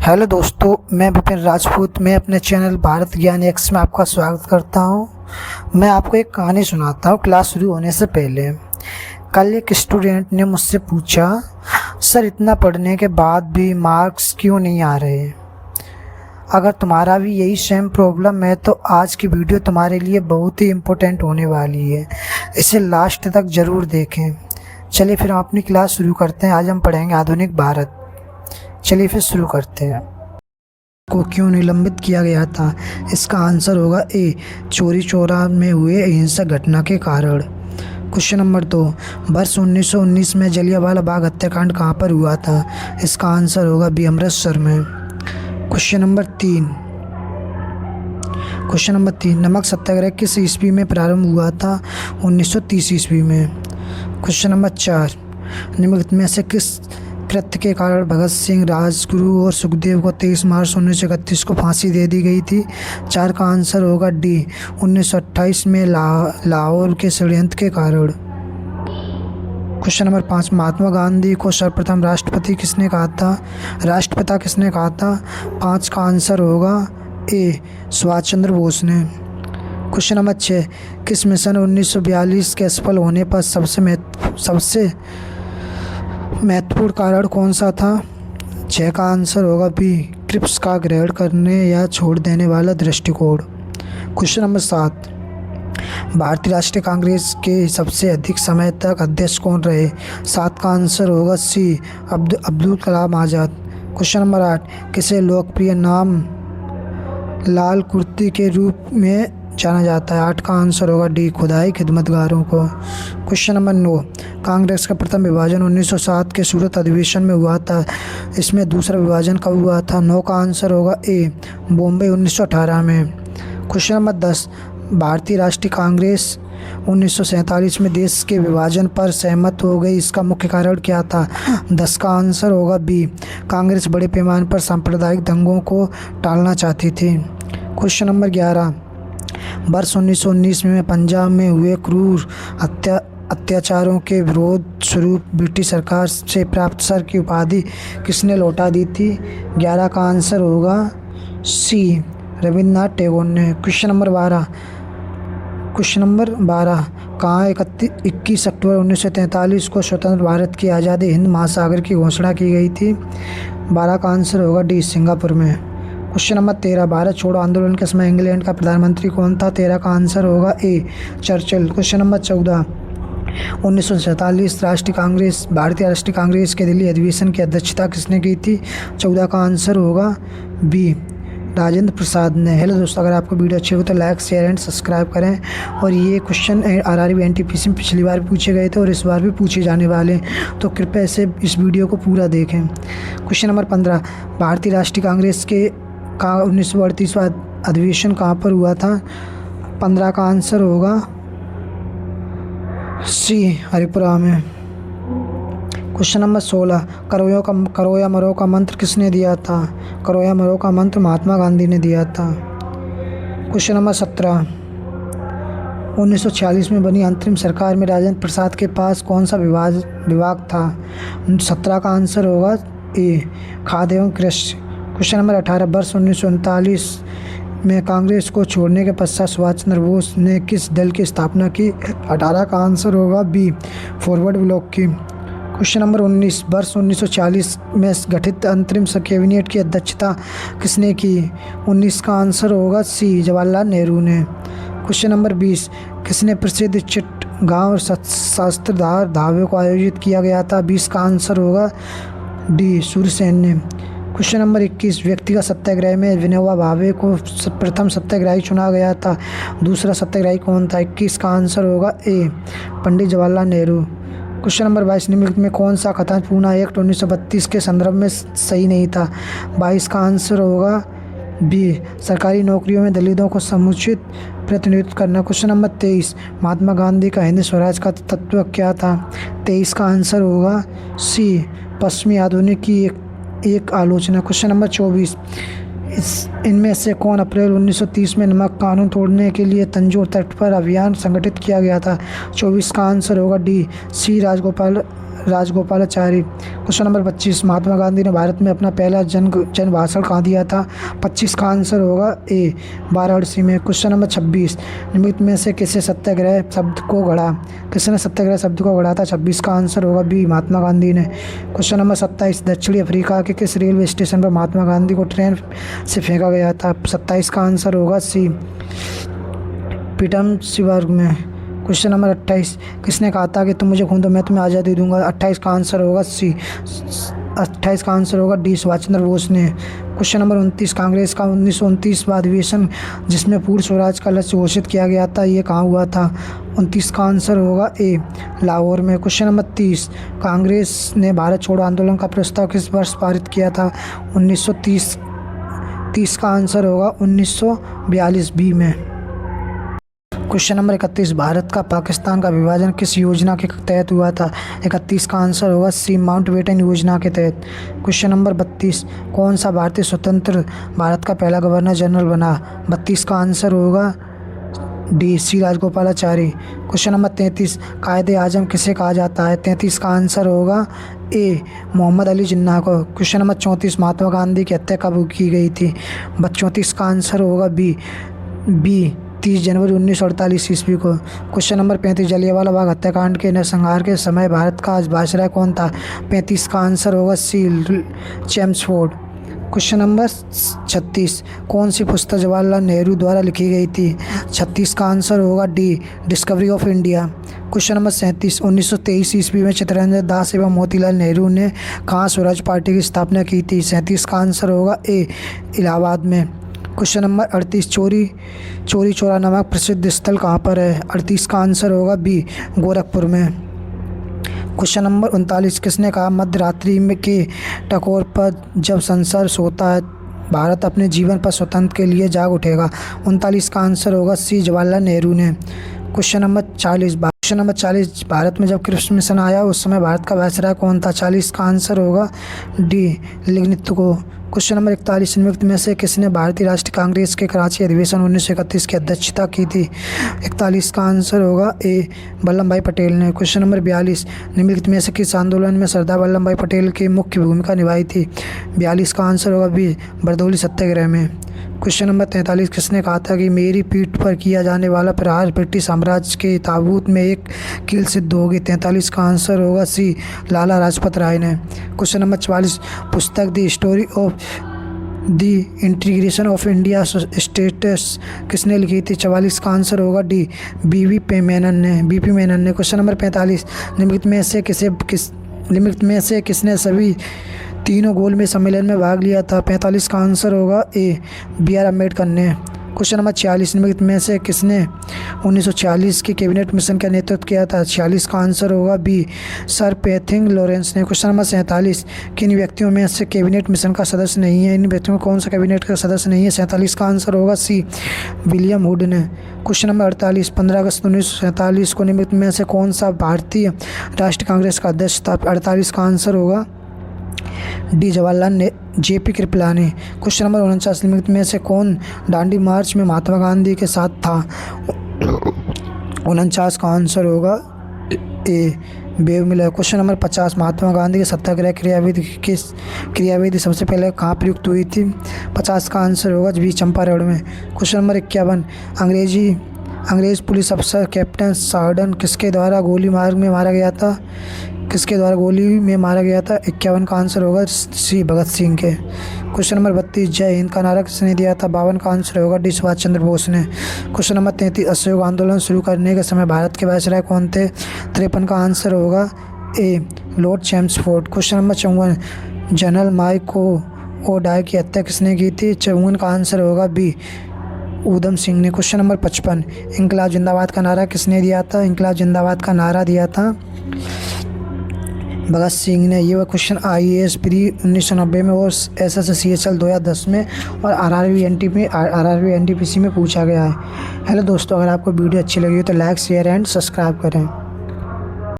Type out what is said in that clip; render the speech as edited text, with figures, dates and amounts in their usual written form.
Hello दोस्तों, मैं विपिन राजपूत। मैं अपने चैनल भारत ज्ञान एक्स में आपका स्वागत करता हूं। मैं आपको एक कहानी सुनाता हूं क्लास शुरू होने से पहले। कल एक स्टूडेंट ने मुझसे पूछा, सर इतना पढ़ने के बाद भी मार्क्स क्यों नहीं आ रहे? अगर तुम्हारा भी यही सेम प्रॉब्लम है तो आज की वीडियो तुम्हारे लिए बहुत ही इम्पोर्टेंट होने वाली है। इसे लास्ट तक ज़रूर देखें। चलिए फिर हम अपनी क्लास शुरू करते हैं। आज हम पढ़ेंगे आधुनिक भारत। चलिए फिर शुरू करते हैं। को क्यों निलंबित किया गया था? इसका आंसर होगा ए, चोरी चौरा में हुए हिंसक घटना के कारण। क्वेश्चन नंबर 2, वर्ष 1919 में जलियांवाला बाग हत्याकांड कहाँ पर हुआ था? इसका आंसर होगा बी, अमृतसर में। क्वेश्चन नंबर 3, नमक सत्याग्रह किस ईस्वी में प्रारंभ हुआ था? 1930 ईस्वी में। क्वेश्चन नंबर 4, निम्नलिखित में से किस कृत्य के कारण भगत सिंह, राजगुरु और सुखदेव को 23 मार्च 1931 को फांसी दे दी गई थी? 4 का आंसर होगा डी, 1928 में लाहौर के षड्यंत्र के कारण। क्वेश्चन नंबर 5, महात्मा गांधी को सर्वप्रथम राष्ट्रपिता किसने कहा था? 5 का आंसर होगा ए, सुभाष चंद्र बोस ने। क्वेश्चन नंबर 6, किस मिशन 1942 के असफल होने पर सबसे महत्वपूर्ण कारण कौन सा था? 6 का आंसर होगा बी, क्रिप्स का ग्रहण करने या छोड़ देने वाला दृष्टिकोण। क्वेश्चन नंबर 7, भारतीय राष्ट्रीय कांग्रेस के सबसे अधिक समय तक अध्यक्ष कौन रहे? 7 का आंसर होगा सी, अब्दुल कलाम आज़ाद। क्वेश्चन नंबर 8, किसे लोकप्रिय नाम लाल कुर्ती के रूप में जाना जाता है? 8 का आंसर होगा डी, खुदाई खिदमतगारों को। क्वेश्चन नंबर 9, कांग्रेस का प्रथम विभाजन 1907 के सूरत अधिवेशन में हुआ था। इसमें दूसरा विभाजन कब हुआ था? 9 का आंसर होगा ए, बॉम्बे 1918 में। क्वेश्चन नंबर 10, भारतीय राष्ट्रीय कांग्रेस 1947 में देश के विभाजन पर सहमत हो गई। इसका मुख्य कारण क्या था? 10 का आंसर होगा बी, कांग्रेस बड़े पैमाने पर सांप्रदायिक दंगों को टालना चाहती थी। क्वेश्चन नंबर 11, वर्ष 1919 में पंजाब में हुए क्रूर अत्याचारों के विरोध स्वरूप ब्रिटिश सरकार से प्राप्त सर की उपाधि किसने लौटा दी थी? 11 का आंसर होगा सी, रविन्द्रनाथ टैगोर ने। क्वेश्चन नंबर 12, कहाँ 21 अक्टूबर 1943 को स्वतंत्र भारत की आज़ादी हिंद महासागर की घोषणा की गई थी? 12 का आंसर होगा डी, सिंगापुर में। क्वेश्चन नंबर 13, भारत छोड़ो आंदोलन के समय इंग्लैंड का प्रधानमंत्री कौन था? 13 का आंसर होगा ए, चर्चिल। क्वेश्चन नंबर 14, 1947 भारतीय राष्ट्रीय कांग्रेस के दिल्ली अधिवेशन की अध्यक्षता किसने की थी? 14 का आंसर होगा बी, राजेंद्र प्रसाद ने। हेलो दोस्तों, अगर आपको वीडियो अच्छी हो तो लाइक, शेयर एंड सब्सक्राइब करें। और ये क्वेश्चन आरआरबी एनटीपीसी में पिछली बार भी पूछे गए थे और इस बार भी पूछे जाने वाले हैं, तो कृपया इस वीडियो को पूरा देखें। क्वेश्चन नंबर 15, भारतीय राष्ट्रीय कांग्रेस का 1938वां अधिवेशन कहाँ पर हुआ था? 15 का आंसर होगा सी, हरिपुरा में। क्वेश्चन नंबर 16, करोया मरो का मंत्र किसने दिया था? करोया मरो का मंत्र महात्मा गांधी ने दिया था। क्वेश्चन नंबर 17, 1946 में बनी अंतरिम सरकार में राजेंद्र प्रसाद के पास कौन सा विभाग था? 17 का आंसर होगा ए, खाद्य एवं कृषि। क्वेश्चन नंबर 18, वर्ष 1939 में कांग्रेस को छोड़ने के पश्चात सुभाष चंद्र बोस ने किस दल की स्थापना की? 18 का आंसर होगा बी, फॉरवर्ड ब्लॉक की। क्वेश्चन नंबर 19, वर्ष 1940 में गठित अंतरिम कैबिनेट की अध्यक्षता किसने की? 19 का आंसर होगा सी, जवाहरलाल नेहरू ने। क्वेश्चन नंबर 20, किसने प्रसिद्ध चिटगांव शस्त्रधार धावे को आयोजित किया गया था? 20 का आंसर होगा डी, सूर्यसेन ने। क्वेश्चन नंबर 21, व्यक्तिगत सत्याग्रह में विनोबा भावे को प्रथम सत्याग्रही चुना गया था। दूसरा सत्याग्रही कौन था? 21 का आंसर होगा ए, पंडित जवाहरलाल नेहरू। क्वेश्चन नंबर 22, निम्नलिखित में कौन सा कथन पूना एक्ट 1932 के संदर्भ में सही नहीं था? 22 का आंसर होगा बी, सरकारी नौकरियों में दलितों को समुचित प्रतिनिधित्व करना। क्वेश्चन नंबर 23, महात्मा गांधी का हिंद स्वराज का तत्व क्या था? 23 का आंसर होगा सी, पश्चिमी आधुनिक की एक आलोचना। क्वेश्चन नंबर 24, इनमें से कौन अप्रैल 1930 में नमक कानून तोड़ने के लिए तंजौर तट पर अभियान संगठित किया गया था? 24 का आंसर होगा डी, सी, राजगोपालाचारी। क्वेश्चन नंबर 25, महात्मा गांधी ने भारत में अपना पहला जन भाषण कहाँ दिया था? 25 का आंसर होगा ए, वाराणसी में। क्वेश्चन नंबर 26, निम्नलिखित में से किसे सत्याग्रह शब्द को गढ़ा? किसने सत्याग्रह शब्द को गढ़ा था? 26 का आंसर होगा बी, महात्मा गांधी ने। क्वेश्चन नंबर 27, दक्षिणी अफ्रीका के किस रेलवे स्टेशन पर महात्मा गांधी को ट्रेन से फेंका गया था? 27 का आंसर होगा सी, पीटर्सबर्ग में। क्वेश्चन नंबर 28, किसने कहा था कि तुम मुझे खून दो मैं तुम्हें आज़ादी दूंगा? 28 का आंसर होगा सी, 28 का आंसर होगा डी, सुभाष चंद्र बोस ने। क्वेश्चन नंबर 29, कांग्रेस का 1929 अधिवेशन जिसमें पूर्ण स्वराज का लक्ष्य घोषित किया गया था, ये कहाँ हुआ था? 29 का आंसर होगा ए, लाहौर में। क्वेश्चन नंबर 30, कांग्रेस ने भारत छोड़ो आंदोलन का प्रस्ताव किस वर्ष पारित किया था? 1930। 30 का आंसर होगा 1942 बी में। क्वेश्चन नंबर 31, भारत का पाकिस्तान का विभाजन किस योजना के तहत हुआ था? 31 का आंसर होगा सी, माउंटबेटन योजना के तहत। क्वेश्चन नंबर 32, कौन सा भारतीय स्वतंत्र भारत का पहला गवर्नर जनरल बना? 32 का आंसर होगा डी, सी राजगोपालाचारी। क्वेश्चन नंबर 33, कायदे आजम किसे कहा जाता है? 33 का आंसर होगा ए, मोहम्मद अली जिन्ना को। क्वेश्चन नंबर 34, महात्मा गांधी की हत्या कब की गई थी? 34 का आंसर होगा बी, 30 जनवरी 1948 ईस्वी को। क्वेश्चन नंबर 35, जलियांवाला बाग हत्याकांड के नरसंहार के समय भारत का वायसराय कौन था? 35 का आंसर होगा सी, चेम्सफोर्ड। क्वेश्चन नंबर 36, कौन सी पुस्तक जवाहरलाल नेहरू द्वारा लिखी गई थी? 36 का आंसर होगा D, discovery of India. Question number 37, 1923 ईस्वी में चित्तरंजन दास एवं मोतीलाल नेहरू ने कहाँ स्वराज पार्टी की स्थापना की थी? 37 का आंसर होगा ए, इलाहाबाद में। क्वेश्चन नंबर 38, चौरी चौरा नामक प्रसिद्ध स्थल कहाँ पर है? 38 का आंसर होगा बी, गोरखपुर में। क्वेश्चन नंबर 39, किसने कहा मध्य रात्रि में के टकोर पर जब संसार सोता है भारत अपने जीवन पर स्वतंत्र के लिए जाग उठेगा? 39 का आंसर होगा सी, जवाहरलाल नेहरू ने। क्वेश्चन नंबर 40, भारत में जब क्रिप्स मिशन आया उस समय भारत का वायसराय कौन था? 40 का आंसर होगा डी, लिग्नितो। क्वेश्चन नंबर 41, निम्नलिखित में से किसने भारतीय राष्ट्रीय कांग्रेस के कराची अधिवेशन 1931 की अध्यक्षता की थी? 41 का आंसर होगा ए, वल्लभ भाई पटेल ने। क्वेश्चन नंबर 42, निम्नलिखित में से किस आंदोलन में सरदार वल्लभ भाई पटेल की मुख्य भूमिका निभाई थी? 42 का आंसर होगा बी, बरदौली सत्याग्रह में। क्वेश्चन नंबर 43, किसने कहा था कि मेरी पीठ पर किया जाने वाला प्रहार ब्रिटिश साम्राज्य के ताबूत में एक कील सिद्ध होगी? 43 का आंसर होगा सी, लाला लाजपत राय ने। क्वेश्चन नंबर 44, पुस्तक the story of the integration of India states किसने लिखी थी? 44 का आंसर होगा डी, बीपी मेनन ने। क्वेश्चन नंबर 45, निम्नलिखित में से किसने सभी तीनों गोलमेज सम्मेलन में भाग लिया था? 45 का आंसर होगा ए, बी.आर. अम्बेडकर ने। क्वेश्चन नंबर 46, निम्नलिखित में से किसने 1946 के कैबिनेट मिशन का नेतृत्व किया था? 46 का आंसर होगा बी, सर पेथिंग लॉरेंस ने। क्वेश्चन नंबर 47, किन व्यक्तियों में से कैबिनेट मिशन का सदस्य नहीं है? इन व्यक्तियों में कौन सा कैबिनेट का सदस्य नहीं है? 47 का आंसर होगा सी, विलियम हुड ने। क्वेश्चन नंबर 48, 15 अगस्त 1947 को निम्नलिखित में से कौन सा भारतीय राष्ट्रीय कांग्रेस का अध्यक्ष था? 48 का आंसर होगा डी, जवाहरलाल ने जेपी कृपलानी। क्वेश्चन नंबर 49, निम्नलिखित में से कौन दांडी मार्च में महात्मा गांधी के साथ था? 49 का आंसर होगा ए, बेव Miller. Question number 50, Mahatma Gandhi के सत्याग्रह क्रियाविधि सबसे पहले कहाँ प्रयुक्त हुई थी? 50 का आंसर होगा बी, चंपारण में। क्वेश्चन नंबर 51, अंग्रेज पुलिस अफसर कैप्टन सार्डन किसके द्वारा गोली में मारा गया था? 51 का आंसर होगा सी, भगत सिंह के। क्वेश्चन नंबर 32, जय हिंद का नारा किसने दिया था? 52 का आंसर होगा डी, सुभाष चंद्र बोस ने। क्वेश्चन नंबर 33, असहयोग आंदोलन शुरू करने के समय भारत के वायसराय कौन थे? 53 का आंसर होगा A, Lord Chelmsford. Question number 54, general माइकोओडाय की हत्या किसने की थी? 54 का आंसर होगा बी, ऊधम सिंह ने। क्वेश्चन नंबर 55, इंकलाब जिंदाबाद का नारा किसने दिया था? इंकलाब जिंदाबाद का नारा दिया था भगत सिंह ने। ये वह क्वेश्चन IAS प्री 1990 में और SSCHL 2010 में और RRB NTPC में पूछा गया है। हेलो दोस्तों, अगर आपको वीडियो अच्छी लगी हो तो लाइक, शेयर एंड सब्सक्राइब करें।